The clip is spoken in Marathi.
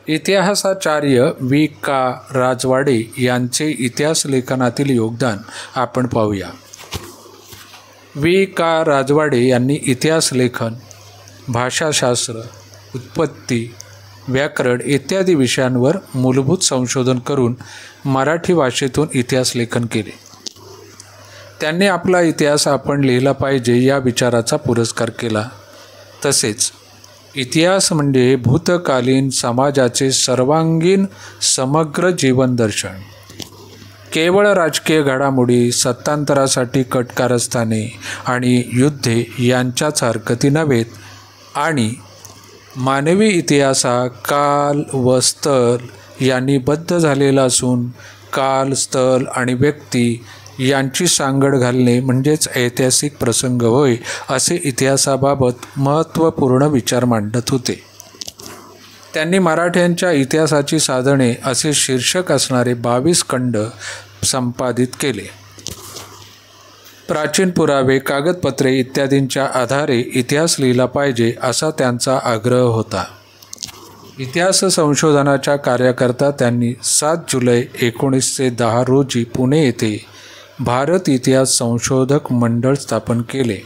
इतिहासाचार्य वी का राजवाडे यांचे इतिहास लेखनातील योगदान आपण पाहूया. वी का राजवाडे यांनी इतिहास लेखन, भाषाशास्त्र, उत्पत्ती, व्याकरण इत्यादी विषयांवर मूलभूत संशोधन करून मराठी भाषेतून इतिहास लेखन केले. त्यांनी आपला इतिहास आपण लिहिला पाहिजे या विचाराचा पुरस्कार केला. तसेच इतिहास म्हणजे भूतकालीन समाजाचे सर्वांगीण समग्र जीवनदर्शन. केवळ राजकीय घडामोडी, सत्तांतरासाठी कटकारस्थाने आणि युद्धे यांच्याच हरकती नव्हेत आणि मानवी इतिहास हा काल व स्थल यांनी बद्ध झालेला असून काल, स्थल आणि व्यक्ती यांची सांगड घालणे म्हणजेच ऐतिहासिक प्रसंग होय, असे इतिहासाबाबत महत्त्वपूर्ण विचार मांडत होते. त्यांनी मराठ्यांच्या इतिहासाची साधने असे शीर्षक असणारे 22 खंड संपादित केले. प्राचीन पुरावे, कागदपत्रे इत्यादींच्या आधारे इतिहास लिहिला पाहिजे असा त्यांचा आग्रह होता. इतिहास संशोधनाच्या कार्याकरता त्यांनी 7 जुलै 1910 रोजी पुणे येथे भारत इतिहास संशोधक मंडळ स्थापन केले.